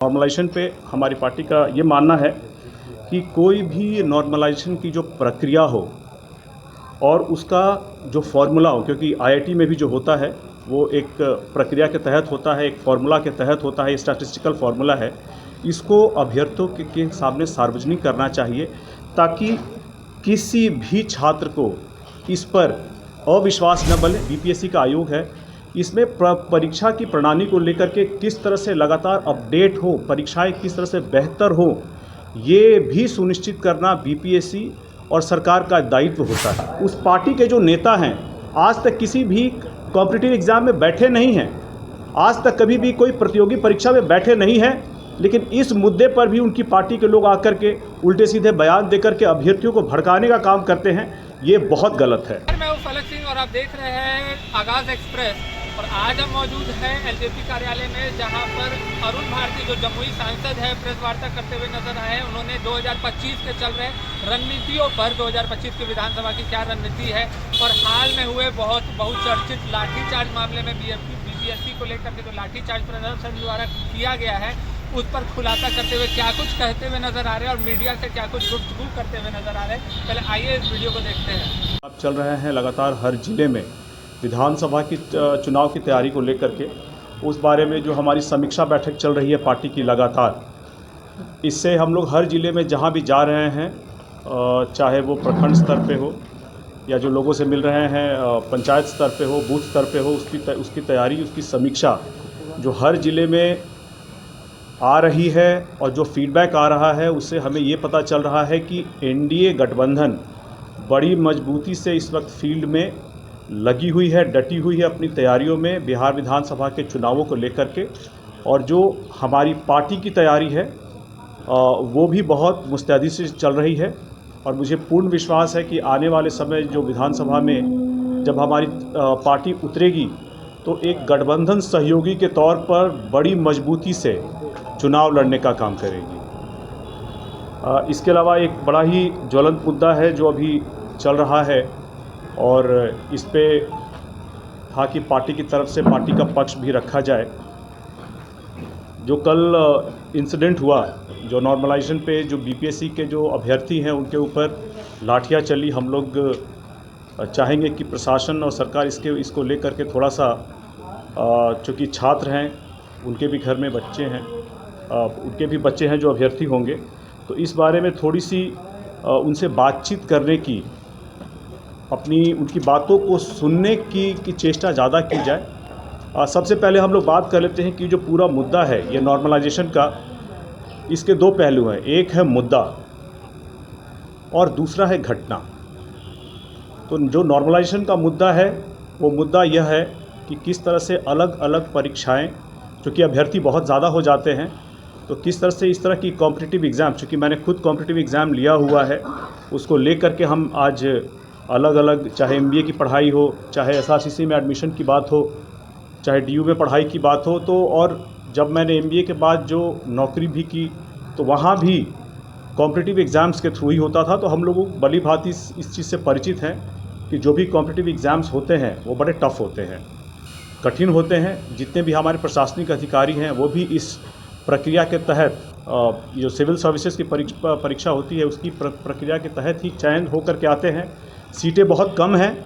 Normalisation पे हमारी party का ये मानना है कि कोई भी नॉर्मलाइजेशन की जो प्रक्रिया हो और उसका जो फार्मूला हो, क्योंकि आईआईटी में भी जो होता है वो एक प्रक्रिया के तहत होता है, एक फार्मूला के तहत होता है, स्टैटिस्टिकल फार्मूला है। इसको अभ्यर्थियों के सामने सार्वजनिक करना चाहिए ताकि किसी भी छात्र को इस पर अविश्वास न बने। बीपीएससी का आयोग है, इसमें परीक्षा की प्रणाली को लेकर के किस तरह से लगातार अपडेट हो, परीक्षाएं किस तरह से बेहतर हो, ये भी सुनिश्चित करना बीपीएससी और सरकार का दायित्व होता है। उस पार्टी के जो नेता हैं आज तक किसी भी कॉम्पिटिटिव एग्ज़ाम में बैठे नहीं हैं, आज तक कभी भी कोई प्रतियोगी परीक्षा में बैठे नहीं हैं, लेकिन इस मुद्दे पर भी उनकी पार्टी के लोग आकर के उल्टे सीधे बयान देकर के अभ्यर्थियों को भड़काने का काम करते हैं। ये बहुत गलत है। मैं हूं फलक सिंह और आप देख रहे हैं आगाज एक्सप्रेस। और आज हम मौजूद हैं एलजेपी कार्यालय में, जहां पर अरुण भारती जो जमुई सांसद है प्रेस वार्ता करते हुए नजर आए हैं। उन्होंने 2025 के चल रहे रणनीतियों पर 2025 की विधानसभा की क्या रणनीति है और हाल में हुए बहुत बहुचर्चित लाठीचार्ज मामले में बीपीएससी को लेकर के जो लाठीचार्ज प्रदर्शन द्वारा किया गया है उस पर खुलासा करते हुए क्या कुछ कहते हुए नजर आ रहे हैं और मीडिया से क्या कुछ गुफ्तगू करते हुए नजर आ रहे हैं। पहले आइए इस वीडियो को देखते हैं। अब चल रहे हैं लगातार हर जिले में विधानसभा की चुनाव की तैयारी को लेकर के, उस बारे में जो हमारी समीक्षा बैठक चल रही है पार्टी की लगातार, इससे हम लोग हर जिले में जहां भी जा रहे हैं, चाहे वो प्रखंड स्तर पे हो या जो लोगों से मिल रहे हैं पंचायत स्तर पे हो, बूथ स्तर पे हो, उसकी तैयारी, उसकी समीक्षा जो हर जिले में आ रही है और जो फीडबैक आ रहा है उससे हमें ये पता चल रहा है कि एनडीए गठबंधन बड़ी मजबूती से इस वक्त फील्ड में लगी हुई है, डटी हुई है अपनी तैयारियों में बिहार विधानसभा के चुनावों को लेकर के। और जो हमारी पार्टी की तैयारी है वो भी बहुत मुस्तैदी से चल रही है और मुझे पूर्ण विश्वास है कि आने वाले समय जो विधानसभा में जब हमारी पार्टी उतरेगी तो एक गठबंधन सहयोगी के तौर पर बड़ी मजबूती से चुनाव लड़ने का काम करेगी। इसके अलावा एक बड़ा ही ज्वलंत मुद्दा है जो अभी चल रहा है और इस पे था कि पार्टी की तरफ से पार्टी का पक्ष भी रखा जाए। जो कल इंसिडेंट हुआ, जो नॉर्मलाइजेशन पे जो बीपीएससी के जो अभ्यर्थी हैं उनके ऊपर लाठियाँ चली, हम लोग चाहेंगे कि प्रशासन और सरकार इसको लेकर के थोड़ा सा, चूँकि छात्र हैं उनके भी घर में बच्चे हैं, उनके भी बच्चे हैं जो अभ्यर्थी होंगे, तो इस बारे में थोड़ी सी उनसे बातचीत करने की, उनकी बातों को सुनने की चेष्टा ज़्यादा की जाए। सबसे पहले हम लोग बात कर लेते हैं कि जो पूरा मुद्दा है ये नॉर्मलाइजेशन का, इसके दो पहलू हैं, एक है मुद्दा और दूसरा है घटना। तो जो नॉर्मलाइजेशन का मुद्दा है वो मुद्दा यह है कि किस तरह से अलग अलग परीक्षाएं, चूँकि अभ्यर्थी बहुत ज़्यादा हो जाते हैं, तो किस तरह से इस तरह की कॉम्पिटिटिव एग्ज़ाम, चूँकि मैंने खुद कॉम्पिटिटिव एग्ज़ाम लिया हुआ है, उसको लेकर के हम आज अलग अलग, चाहे एमबीए की पढ़ाई हो, चाहे एसआरसीसी में एडमिशन की बात हो, चाहे डीयू में पढ़ाई की बात हो, तो और जब मैंने एमबीए के बाद जो नौकरी भी की तो वहाँ भी कॉम्पिटिटिव एग्ज़ाम्स के थ्रू ही होता था। तो हम लोगों को भली भांति इस चीज़ से परिचित हैं कि जो भी कॉम्पिटिटिव एग्ज़ाम्स होते हैं वो बड़े टफ़ होते हैं, कठिन होते हैं। जितने भी हमारे प्रशासनिक अधिकारी हैं वो भी इस प्रक्रिया के तहत, जो सिविल सर्विसेज की परीक्षा होती है उसकी प्रक्रिया के तहत ही चयन होकर के आते हैं। सीटें बहुत कम हैं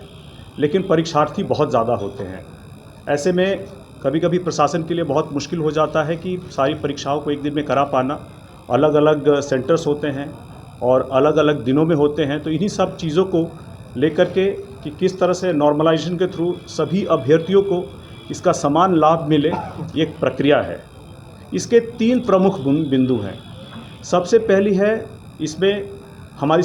लेकिन परीक्षार्थी बहुत ज़्यादा होते हैं। ऐसे में कभी कभी प्रशासन के लिए बहुत मुश्किल हो जाता है कि सारी परीक्षाओं को एक दिन में करा पाना। अलग अलग सेंटर्स होते हैं और अलग अलग दिनों में होते हैं। तो इन्हीं सब चीज़ों को लेकर के कि किस तरह से नॉर्मलाइजेशन के थ्रू सभी अभ्यर्थियों को इसका समान लाभ मिले, ये एक प्रक्रिया है। इसके 3 प्रमुख बिंदु हैं। सबसे पहली है इसमें हमारी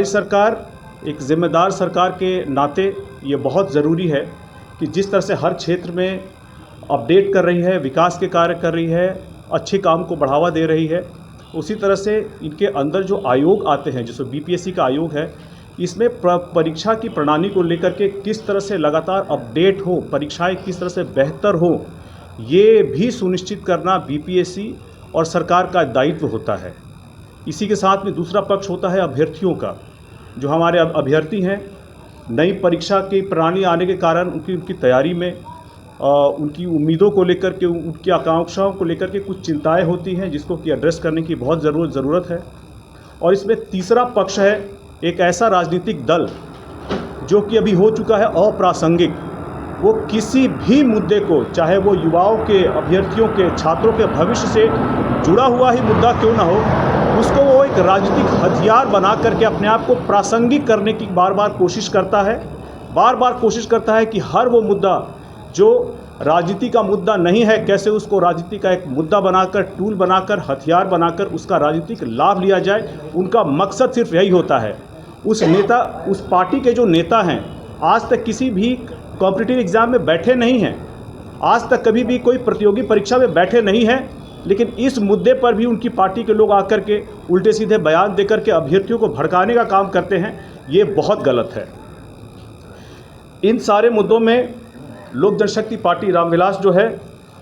सरकार एक ज़िम्मेदार सरकार के नाते ये बहुत ज़रूरी है कि जिस तरह से हर क्षेत्र में अपडेट कर रही है, विकास के कार्य कर रही है, अच्छे काम को बढ़ावा दे रही है, उसी तरह से इनके अंदर जो आयोग आते हैं, जैसे बीपीएससी का आयोग है, इसमें परीक्षा की प्रणाली को लेकर के किस तरह से लगातार अपडेट हो, परीक्षाएं किस तरह से बेहतर हो, ये भी सुनिश्चित करना बीपीएससी और सरकार का दायित्व होता है। इसी के साथ में दूसरा पक्ष होता है अभ्यर्थियों का। जो हमारे अभ्यर्थी हैं, नई परीक्षा की प्रणाली आने के कारण उनकी तैयारी में उनकी उम्मीदों को लेकर के, उनकी आकांक्षाओं को लेकर के कुछ चिंताएं होती हैं जिसको कि एड्रेस करने की बहुत ज़रूरत है। और इसमें तीसरा पक्ष है एक ऐसा राजनीतिक दल जो कि अभी हो चुका है अप्रासंगिक। वो किसी भी मुद्दे को, चाहे वो युवाओं के, अभ्यर्थियों के, छात्रों के भविष्य से जुड़ा हुआ ही मुद्दा क्यों ना हो, उसको वो एक राजनीतिक हथियार बना करके अपने आप को प्रासंगिक करने की बार बार कोशिश करता है। बार बार कोशिश करता है कि हर वो मुद्दा जो राजनीति का मुद्दा नहीं है, कैसे उसको राजनीति का एक मुद्दा बनाकर, टूल बनाकर, हथियार बनाकर उसका राजनीतिक लाभ लिया जाए। उनका मकसद सिर्फ यही होता है। उस पार्टी के जो नेता हैं आज तक किसी भी कॉम्पिटिटिव एग्ज़ाम में बैठे नहीं हैं, आज तक कभी भी कोई प्रतियोगी परीक्षा में बैठे नहीं हैं, लेकिन इस मुद्दे पर भी उनकी पार्टी के लोग आकर के उल्टे सीधे बयान देकर के अभ्यर्थियों को भड़काने का काम करते हैं। ये बहुत गलत है। इन सारे मुद्दों में लोक जनशक्ति पार्टी रामविलास जो है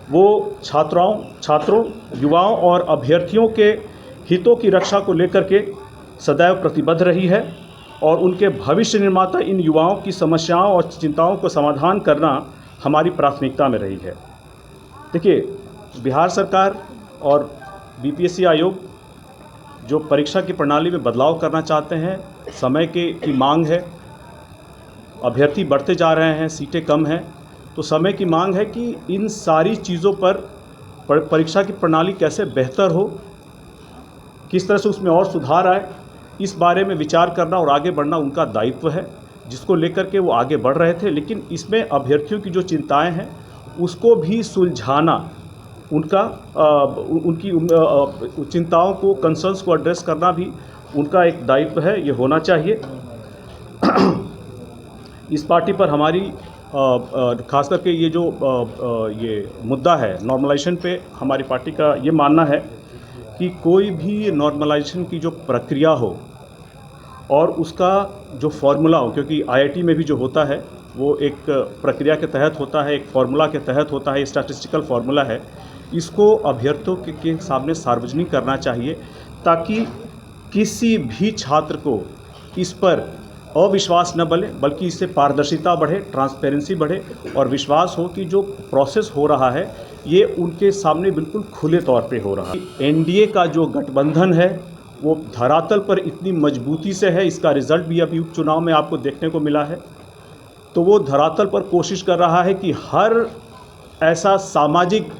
वो छात्रों, युवाओं और अभ्यर्थियों के हितों की रक्षा को लेकर के सदैव प्रतिबद्ध रही है और उनके भविष्य निर्माता इन युवाओं की समस्याओं और चिंताओं को समाधान करना हमारी प्राथमिकता में रही है। देखिए, बिहार सरकार और बीपीएससी आयोग जो परीक्षा की प्रणाली में बदलाव करना चाहते हैं, समय की मांग है, अभ्यर्थी बढ़ते जा रहे हैं, सीटें कम हैं, तो समय की मांग है कि इन सारी चीज़ों पर परीक्षा की प्रणाली कैसे बेहतर हो, किस तरह से उसमें और सुधार आए, इस बारे में विचार करना और आगे बढ़ना उनका दायित्व है, जिसको लेकर के वो आगे बढ़ रहे थे। लेकिन इसमें अभ्यर्थियों की जो चिंताएं हैं उसको भी सुलझाना, उनकी चिंताओं को, कंसर्न्स को एड्रेस करना भी उनका एक दायित्व है, ये होना चाहिए। इस पार्टी पर हमारी खास करके ये जो ये मुद्दा है नॉर्मलाइजेशन पे, हमारी पार्टी का ये मानना है कि कोई भी नॉर्मलाइजेशन की जो प्रक्रिया हो और उसका जो फॉर्मूला हो, क्योंकि आईआईटी में भी जो होता है वो एक प्रक्रिया के तहत होता है, एक फार्मूला के तहत होता है, स्टैटिस्टिकल फार्मूला है, इसको अभ्यर्थियों के सामने सार्वजनिक करना चाहिए ताकि किसी भी छात्र को इस पर अविश्वास न बने, बल्कि इससे पारदर्शिता बढ़े, ट्रांसपेरेंसी बढ़े और विश्वास हो कि जो प्रोसेस हो रहा है ये उनके सामने बिल्कुल खुले तौर पे हो रहा है। एनडीए का जो गठबंधन है वो धरातल पर इतनी मजबूती से है, इसका रिजल्ट भी अभी उपचुनाव में आपको देखने को मिला है। तो वो धरातल पर कोशिश कर रहा है कि हर ऐसा सामाजिक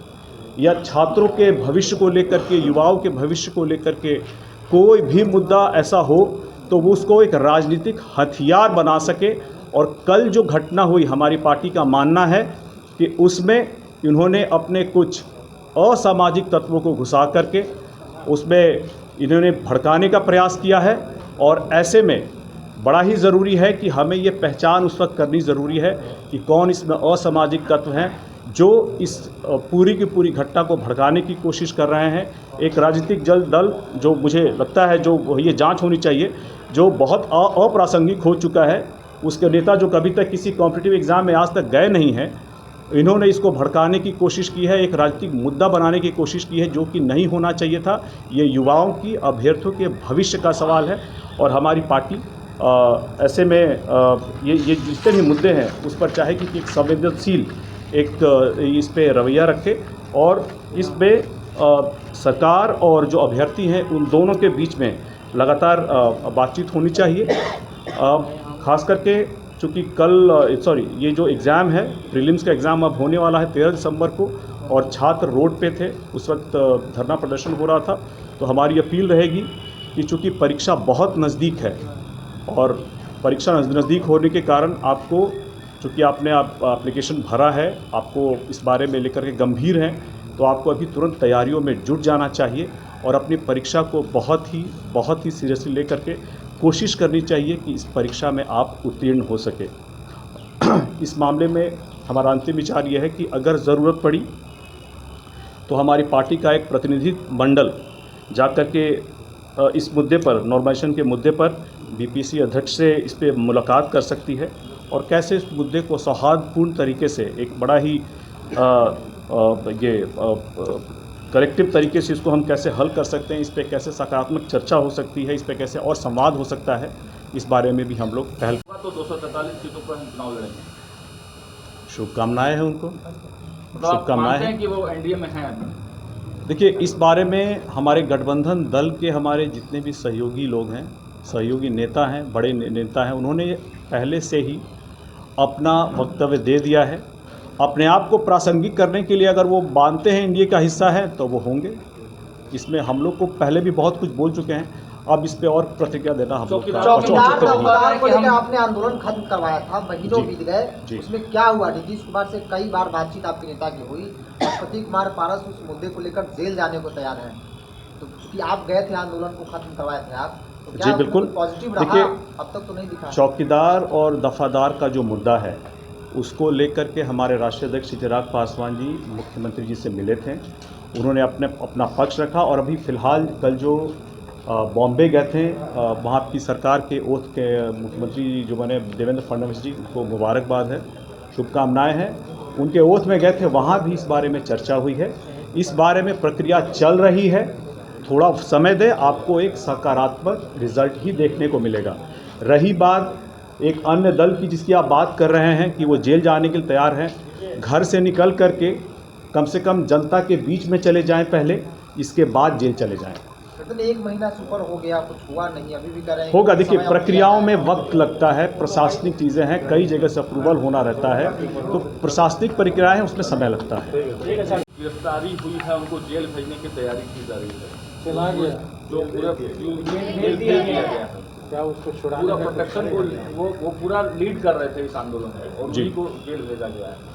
या छात्रों के भविष्य को लेकर के, युवाओं के भविष्य को लेकर के कोई भी मुद्दा ऐसा हो तो वो उसको एक राजनीतिक हथियार बना सके। और कल जो घटना हुई, हमारी पार्टी का मानना है कि उसमें इन्होंने अपने कुछ असामाजिक तत्वों को घुसा करके उसमें इन्होंने भड़काने का प्रयास किया है। और ऐसे में बड़ा ही ज़रूरी है कि हमें ये पहचान उस वक्त करनी ज़रूरी है कि कौन इसमें असामाजिक तत्व हैं जो इस पूरी की पूरी घटना को भड़काने की कोशिश कर रहे हैं। एक राजनीतिक दल जो मुझे लगता है जो ये जांच होनी चाहिए, जो बहुत अप्रासंगिक हो चुका है, उसके नेता जो कभी तक किसी कॉम्पिटिटिव एग्ज़ाम में आज तक गए नहीं हैं, इन्होंने इसको भड़काने की कोशिश की है, एक राजनीतिक मुद्दा बनाने की कोशिश की है, जो कि नहीं होना चाहिए था। ये युवाओं की, अभ्यर्थियों के भविष्य का सवाल है और हमारी पार्टी ऐसे में ये जितने भी मुद्दे हैं उस पर चाहे कि एक संवेदनशील इस पे रवैया रखे और इस पे सरकार और जो अभ्यर्थी हैं उन दोनों के बीच में लगातार बातचीत होनी चाहिए। खास करके चूँकि ये जो एग्ज़ाम है, प्रीलिम्स का एग्ज़ाम अब होने वाला है 13 दिसंबर को और छात्र रोड पे थे, उस वक्त धरना प्रदर्शन हो रहा था। तो हमारी अपील रहेगी कि चूँकि परीक्षा बहुत नज़दीक है और परीक्षा नज़दीक होने के कारण आपको, चूँकि आपने एप्लीकेशन भरा है, आपको इस बारे में लेकर के गंभीर हैं, तो आपको अभी तुरंत तैयारियों में जुट जाना चाहिए और अपनी परीक्षा को बहुत ही सीरियसली लेकर के कोशिश करनी चाहिए कि इस परीक्षा में आप उत्तीर्ण हो सके। इस मामले में हमारा अंतिम विचार यह है कि अगर ज़रूरत पड़ी तो हमारी पार्टी का एक प्रतिनिधि मंडल जाकर के इस मुद्दे पर, नॉर्मलाइजेशन के मुद्दे पर बीपीएससी अध्यक्ष से इस पर मुलाकात कर सकती है और कैसे इस मुद्दे को सौहार्दपूर्ण तरीके से, एक बड़ा ही कलेक्टिव तरीके से इसको हम कैसे हल कर सकते हैं, इस पे कैसे सकारात्मक चर्चा हो सकती है, इस पे कैसे और संवाद हो सकता है, इस बारे में भी हम लोग पहल। तो 243 सीटों पर हम चुनाव लड़ेंगे। शुभकामनाएं हैं उनको, तो आप शुभकामनाएं मानते हैं। हैं कि वो एनडीए में हैं? देखिए, इस बारे में हमारे गठबंधन दल के हमारे जितने भी सहयोगी लोग हैं, सहयोगी नेता हैं, बड़े नेता हैं, उन्होंने पहले से ही अपना वक्तव्य दे दिया है। अपने आप को प्रासंगिक करने के लिए अगर वो मानते हैं एनडीए का हिस्सा है तो वो होंगे। इसमें हम लोग को पहले भी बहुत कुछ बोल चुके हैं, अब इस पे और प्रतिक्रिया देना हम लोग का चौकीदार औचित्य नहीं है। को लेकर आपने आंदोलन खत्म करवाया था, महीनों जी। बीत गए, जी। उसमें क्या हुआ? नीतीश कुमार से कई बार बातचीत आपके नेता की हुई और प्रतीक कुमार पारस उस मुद्दे को लेकर जेल जाने को तैयार हैं। तो चूंकि आप गए थे, आंदोलन को खत्म करवाए थे आप, तो क्या जी, बिल्कुल। पॉजिटिव रहा? देखिए, अब तक तो नहीं दिखा। चौकीदार और दफादार का जो मुद्दा है उसको लेकर के हमारे राष्ट्रीय अध्यक्ष चिराग पासवान जी मुख्यमंत्री जी से मिले थे। उन्होंने अपना पक्ष रखा और अभी फ़िलहाल कल जो बॉम्बे गए थे, वहाँ की सरकार के ओथ के मुख्यमंत्री जो बने देवेंद्र फडणवीस जी, उनको मुबारकबाद है, शुभकामनाएं हैं। उनके ओथ में गए थे, वहाँ भी इस बारे में चर्चा हुई है। इस बारे में प्रक्रिया चल रही है, थोड़ा समय दें, आपको एक सकारात्मक रिजल्ट ही देखने को मिलेगा। रही बात एक अन्य दल की जिसकी आप बात कर रहे हैं कि वो जेल जाने के लिए तैयार हैं, घर से निकल करके कम से कम जनता के बीच में चले जाएं पहले, इसके बाद जेल चले जाएं। मतलब 1 महीना सुपर हो गया, कुछ हुआ नहीं, अभी भी कर रहे हैं। होगा, देखिए समय प्रक्रियाओं में वक्त लगता है, प्रशासनिक चीज़ें हैं, कई जगह से अप्रूवल होना रहता है, तो प्रशासनिक प्रक्रियाएं हैं, उसमें समय लगता है। गिरफ्तारी हुई है, उनको जेल भेजने की तैयारी की जा रही है। चला गया जो पूरा जेल दिया गया है, क्या उसको छुड़ाने पूरा प्रोटेक्शन को वो पूरा लीड कर रहे थे इस आंदोलन में, और उन्हीं को जेल भेजा गया है।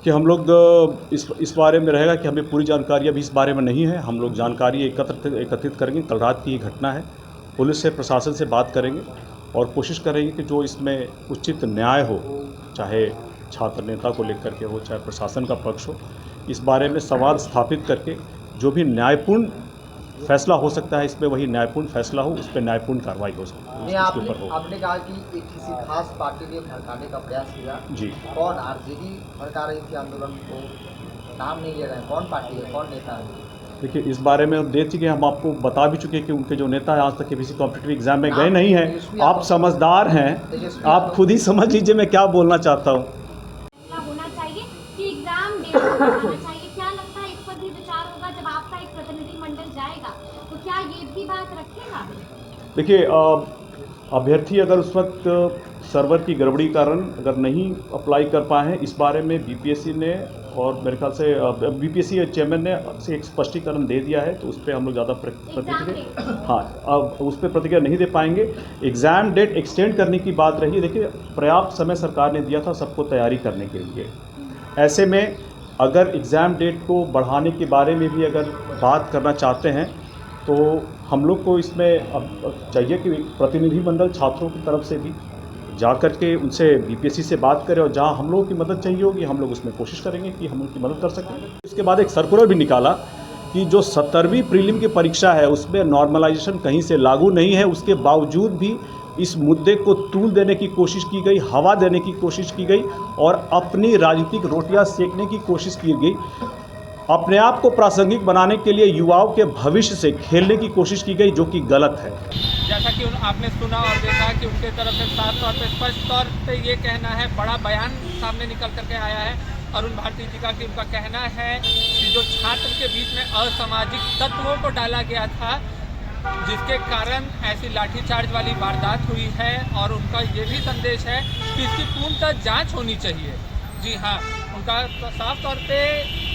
कि हम लोग इस बारे में रहेगा कि हमें पूरी जानकारी अभी इस बारे में नहीं है। हम लोग जानकारी एकत्रित करेंगे। कल रात की ये घटना है, पुलिस से, प्रशासन से बात करेंगे और कोशिश करेंगे कि जो इसमें उचित न्याय हो, चाहे छात्र नेता को लेकर के हो, चाहे प्रशासन का पक्ष हो, इस बारे में संवाद स्थापित करके जो भी न्यायपूर्ण फैसला हो सकता है इसमें वही न्यायपूर्ण फैसला हो, उस पर न्यायपूर्ण कार्रवाई हो सकती है, उसके ऊपर हो। आपने कहा कि एक किसी खास पार्टी ने भड़काने का प्रयास किया। जी, कौन? आरजेडी भड़का रही थी आंदोलन को, नाम नहीं ले रहे हैं, कौन पार्टी है, कौन नेता है? देखिए, इस बारे में हम दे चुके हैं, हम आपको बता भी चुके हैं कि उनके जो नेता है आज तक किसी कॉम्पिटिटिव एग्जाम में गए नहीं हैं। आप समझदार हैं, आप खुद ही समझ लीजिए मैं क्या बोलना चाहता हूँ। होना चाहिए कि एग्जाम डेट होना चाहिए। क्या लगता है इस पर भी विचार होगा जब आपका एक प्रतिनिधिमंडल जाएगा, तो क्या ये भी बात रखेगा? देखिए, अभ्यर्थी अगर उस वक्त सर्वर की गड़बड़ी कारण अगर नहीं अप्लाई कर पाए हैं, इस बारे में बीपीएससी ने और मेरे ख्याल से बीपीएससी चेयरमैन ने से एक स्पष्टीकरण दे दिया है, तो उस पर हम लोग ज़्यादा प्रतिक्रिया अब उस पर प्रतिक्रिया नहीं दे पाएंगे। एग्ज़ाम डेट एक्सटेंड करने की बात रही है। देखिए, पर्याप्त समय सरकार ने दिया था सबको तैयारी करने के लिए। ऐसे में अगर एग्ज़ाम डेट को बढ़ाने के बारे में भी अगर बात करना चाहते हैं तो हम लोग को इसमें अब चाहिए कि प्रतिनिधिमंडल छात्रों की तरफ से भी जा कर के उनसे बीपीएससी से बात करें, और जहां हम लोगों की मदद चाहिए होगी हम लोग उसमें कोशिश करेंगे कि हम उनकी मदद कर सकें। इसके बाद एक सर्कुलर भी निकाला कि जो 17वीं प्रीलिम की परीक्षा है उसमें नॉर्मलाइजेशन कहीं से लागू नहीं है, उसके बावजूद भी इस मुद्दे को तूल देने की कोशिश की गई, हवा देने की कोशिश की गई और अपनी राजनीतिक रोटियां सेकने की कोशिश की गई। अपने आप को प्रासंगिक बनाने के लिए युवाओं के भविष्य से खेलने की कोशिश की गई, जो कि गलत है। जैसा कि आपने सुना और देखा कि उनके तरफ से साफ तौर पे, स्पष्ट तौर पे ये कहना है, बड़ा बयान सामने निकल करके आया है अरुण भारती जी का, कि उनका कहना है कि जो छात्र के बीच में असामाजिक तत्वों को डाला गया था, जिसके कारण ऐसी लाठीचार्ज वाली वारदात हुई है, और उनका ये भी संदेश है कि इसकी पूर्णतः जांच होनी चाहिए। जी हाँ, उनका साफ तौर पे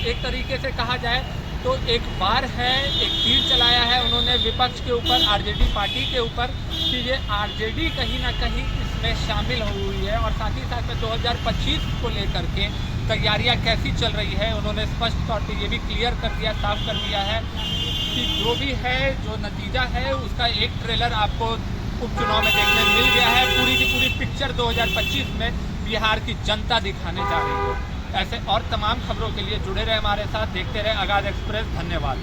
एक तरीके से कहा जाए तो एक बार है, एक तीर चलाया है उन्होंने विपक्ष के ऊपर, आरजेडी पार्टी के ऊपर, कि ये आरजेडी कहीं ना कहीं इसमें शामिल हुई है, और साथ ही साथ में 2025 को लेकर के तैयारियां कैसी चल रही है उन्होंने स्पष्ट तौर पे ये भी क्लियर कर दिया, साफ कर दिया है कि जो भी है, जो नतीजा है, उसका एक ट्रेलर आपको उपचुनाव में देखने मिल गया है। पूरी की पूरी पिक्चर 2025 में बिहार की जनता दिखाने जा रही है। ऐसे और तमाम खबरों के लिए जुड़े रहे हमारे साथ, देखते रहे आगाज़ एक्सप्रेस। धन्यवाद।